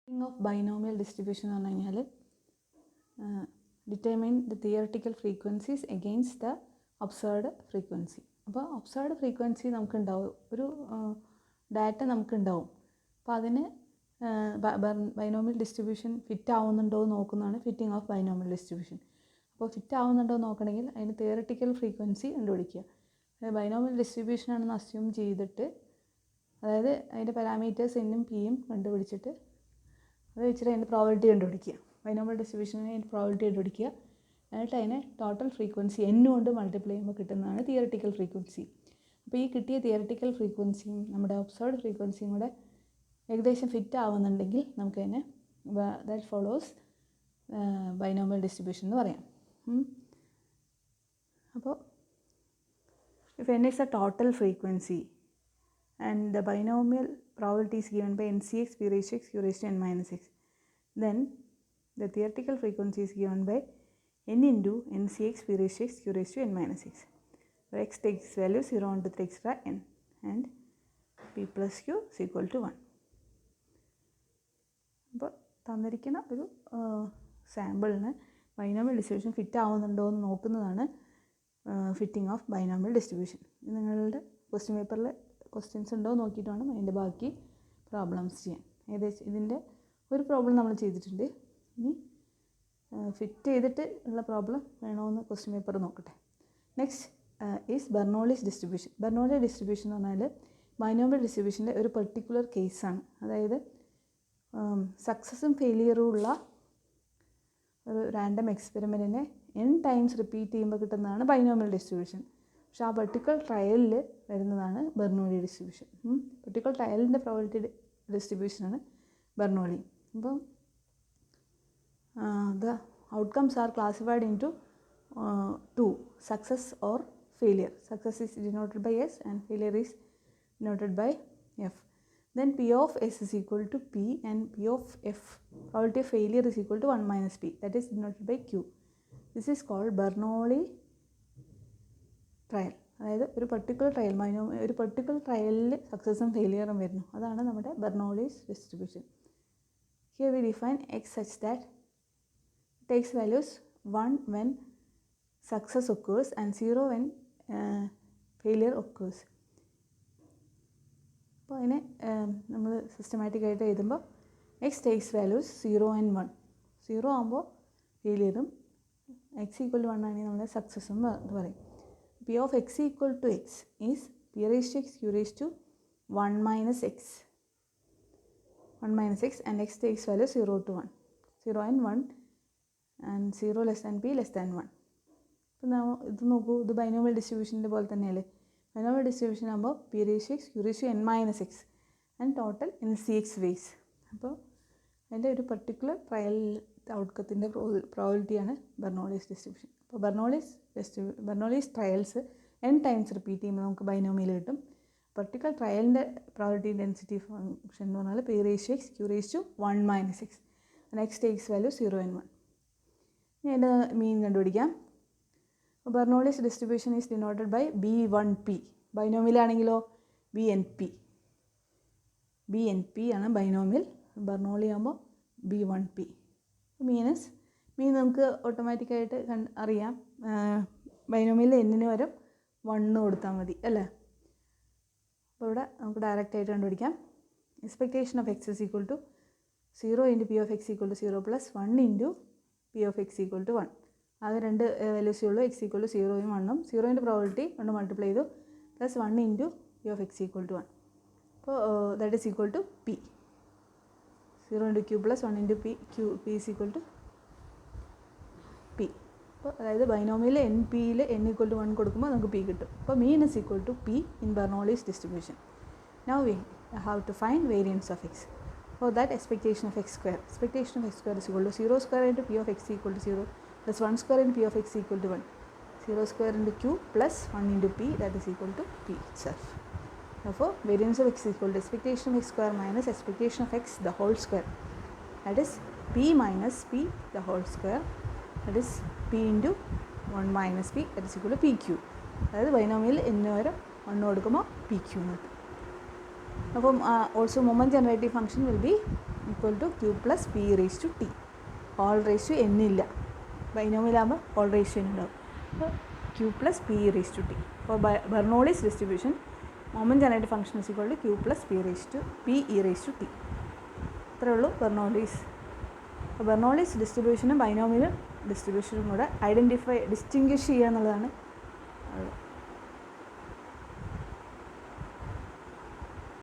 Of binomial distribution എന്ന് പറഞ്ഞു കഴിഞ്ഞാൽ determine the theoretical frequencies against the observed frequency. അപ്പോൾ ഒബ്സേർവ്ഡ് ഫ്രീക്വൻസി നമുക്കുണ്ടാവും, ഒരു ഡാറ്റ നമുക്കുണ്ടാവും. അപ്പോൾ അതിന് ബൈനോമിയൽ ഡിസ്ട്രിബ്യൂഷൻ ഫിറ്റ് ആവുന്നുണ്ടോ എന്ന് നോക്കുന്നതാണ് ഫിറ്റിംഗ് ഓഫ് ബൈനോമിയൽ ഡിസ്ട്രിബ്യൂഷൻ. അപ്പോൾ ഫിറ്റ് ആവുന്നുണ്ടോ എന്ന് നോക്കണമെങ്കിൽ അതിന് തിയററ്റിക്കൽ ഫ്രീക്വൻസി കണ്ടുപിടിക്കുക. ബൈനോമിയൽ ഡിസ്ട്രിബ്യൂഷൻ ആണെന്ന് അസ്യൂം ചെയ്തിട്ട്, അതായത് അതിൻ്റെ പാരാമീറ്റേഴ്സ് എന്നും പിയും കണ്ടുപിടിച്ചിട്ട് അത് വെച്ചിട്ട് അതിൻ്റെ പ്രോബബിലിറ്റി കണ്ടുപിടിക്കുക. ബൈനോമിയൽ ഡിസ്ട്രിബ്യൂഷന് അതിൻ്റെ പ്രോബബിലിറ്റി കണ്ടുപിടിക്കുക. എന്നിട്ട് അതിനെ ടോട്ടൽ ഫ്രീക്വൻസി n കൊണ്ട് മൾട്ടിപ്ലൈ ചെയ്യുമ്പോൾ കിട്ടുന്നതാണ് തിയററ്റിക്കൽ ഫ്രീക്വൻസി. അപ്പോൾ ഈ കിട്ടിയ തിയററ്റിക്കൽ ഫ്രീക്വൻസിയും നമ്മുടെ ഒബ്സർവ്ഡ് ഫ്രീക്വൻസിയും കൂടെ ഏകദേശം ഫിറ്റ് ആവുന്നുണ്ടെങ്കിൽ നമുക്കതിനെ ദാറ്റ് ഫോളോസ് ബൈനോമിയൽ ഡിസ്ട്രിബ്യൂഷൻ എന്ന് പറയാം. അപ്പോൾ if n is a total frequency and the binomial probability is given by ncx p raised to x q raised to n minus x, then the theoretical frequency is given by n into ncx p raised to x q raised to n minus x, where x takes value 0 1 2 3 extra n and p plus q is equal to 1. അപ്പോൾ തന്നിരിക്കുന്ന ഒരു സാമ്പിളിന് binomial distribution fit ആവുന്നുണ്ടോ എന്ന് നോക്കുന്നതാണ് fitting of binomial distribution. നിങ്ങളുടെ question പേപ്പറിൽ questions ഉണ്ടോ നോക്കിയിട്ട് വേണം അതിൻ്റെ ബാക്കി പ്രോബ്ലംസ് ചെയ്യാൻ. ഏകദേശം ഇതിൻ്റെ ഒരു പ്രോബ്ലം നമ്മൾ ചെയ്തിട്ടുണ്ട്. ഇനി ഫിറ്റ് ചെയ്തിട്ട് ഉള്ള പ്രോബ്ലം വേണമെന്ന് ക്വസ്റ്റ്യൻ പേപ്പർ നോക്കട്ടെ. Next is Bernoulli's distribution. Bernoulli distribution എന്ന് പറഞ്ഞാൽ ബൈനോമിയൽ ഡിസ്ട്രിബ്യൂഷൻ്റെ ഒരു പെർട്ടിക്കുലർ കേസാണ്. അതായത് സക്സസും ഫെയിലിയറും ഉള്ള ഒരു റാൻഡം എക്സ്പെരിമെൻറ്റിനെ n ടൈംസ് റിപ്പീറ്റ് ചെയ്യുമ്പോൾ കിട്ടുന്നതാണ് ബൈനോമിയൽ ഡിസ്ട്രിബ്യൂഷൻ. പക്ഷേ ആ പെർട്ടിക്കുലർ ട്രയലിൽ വരുന്നതാണ് ബെർണോളി ഡിസ്ട്രിബ്യൂഷൻ. പെർട്ടിക്കുലർ ട്രയലിൻ്റെ പ്രോബബിലിറ്റി ഡിസ്ട്രിബ്യൂഷനാണ് ബെർണോളി. അപ്പം the outcomes are classified into two, success or failure. Success is denoted by S and failure is denoted by F. Then P of S is equal to P and P of F, probability of failure is equal to 1 minus P, that is denoted by Q. This is called Bernoulli trial. അതായത് ഒരു particular trial ഒരു particular ട്രയലിൽ സക്സസും ഫെയിലിയറും വരുന്നു, അതാണ് നമ്മുടെ Bernoulli's distribution. Here we define X such that takes values 1 when success occurs and 0 when failure occurs. അപ്പോൾ അതിനെ നമ്മൾ സിസ്റ്റമാറ്റിക്കായിട്ട് എഴുതുമ്പോൾ എക്സ് ടേക്സ് വാല്യൂസ് 0 and 1. 0 ആകുമ്പോൾ ഫെയിലിയറും എക്സ് ഈക്വൽ ടു 1 ആണെങ്കിൽ നമ്മൾ സക്സസ്സും എന്ന് പറയും. P of X equal to X is P raise to X Q raise to 1 minus x and x takes value 0 to 1. 0 and 1 and 0 less than p less than 1. അപ്പോൾ ഇത് നോക്കൂ, ഇത് binomial ഡിസ്ട്രിബ്യൂഷൻ്റെ പോലെ തന്നെയല്ലേ. ബൈനോമിയൽ ഡിസ്ട്രിബ്യൂഷൻ ആകുമ്പോൾ P raise to X Q raise to n minus x and total ncx ways. അപ്പോൾ അതിൻ്റെ ഒരു പെർട്ടിക്കുലർ ട്രയൽ ഔട്ട്കത്തിൻ്റെ പ്രോബബിലിറ്റിയാണ് ബെർണോളിസ് ഡിസ്ട്രിബ്യൂഷൻ. അപ്പോൾ Bernoulli's trials n times repeat ചെയ്യുമ്പോൾ നമുക്ക് ബൈനോമിയൽ കിട്ടും. പെർട്ടിക്കുലർ ട്രയലിൻ്റെ പ്രോബബിലിറ്റി ഡെൻസിറ്റി ഫംഗ്ഷൻ എന്ന് പറഞ്ഞാൽ P raise to X Q raise to 1 minus x and x takes value 0 and 1. ഇനി അതിൻ്റെ മീൻ കണ്ടുപിടിക്കാം. Bernoulli's distribution is denoted by B1P. Binomial ആണെങ്കിലോ BNP ആണ് ബൈനോമിയൽ. ബെർണോളി ആകുമ്പോൾ B1P. മീൻ നമുക്ക് ഓട്ടോമാറ്റിക്കായിട്ട് അറിയാം. ബൈനോമിയൽ എന്നിന് വരും 1 കൊടുത്താൽ മതി അല്ലേ. അപ്പോൾ ഇവിടെ നമുക്ക് ഡയറക്റ്റ് ആയിട്ട് കണ്ടുപിടിക്കാം. Expectation of X is equal to 0 into P of X equal to 0 plus 1 into P of X equal to 1. ആകെ രണ്ട് വാല്യൂസേ ഉള്ളൂ, എക്സ് ഈക്വൽ ടു 0യും 1ഉം. 0ൻ്റെ പ്രോബബിലിറ്റി കൊണ്ട് മൾട്ടിപ്ലൈ ചെയ്തു plus 1 into P of X equal to 1. അപ്പോൾ that is equal to P. 0 into Q plus 1 into P is equal to P. അപ്പോൾ അതായത് ബൈനോമിയൽ എൻ പിയിൽ n ഈക്വൽ ടു 1 കൊടുക്കുമ്പോൾ നമുക്ക് പി കിട്ടും. അപ്പോൾ mean is equal to P in Bernoulli's distribution. Now we have to find variance of X. For that expectation of X square is equal to 0 square into p of x equal to 0 plus 1 square into p of x equal to 1. 0 square into q plus 1 into p, that is equal to p itself. Therefore, variance of x is equal to expectation of x square minus expectation of x the whole square. That is p minus p the whole square. That is p into 1 minus p, that is equal to pq. അതായത് binomial n വരെ 1 കൊടുക്കുമ്പോൾ pq എന്ന് കിട്ടും. Also moment generative function will be equal to q plus p raise to t. Whole raise to n ഇല്ല, ബൈനോമിയലാകുമ്പോൾ whole raise to n ഉണ്ടാവും. അപ്പോൾ q plus p raise to t. അപ്പോൾ Bernoulli's distribution moment generated function is equal to q plus p e raise to t. ഇത്രയേ ഉള്ളൂ Bernoulli's. അപ്പോൾ Bernoulli's ഡിസ്ട്രിബ്യൂഷനും binomial ഡിസ്ട്രിബ്യൂഷനും കൂടെ distinguish ചെയ്യുക എന്നുള്ളതാണ്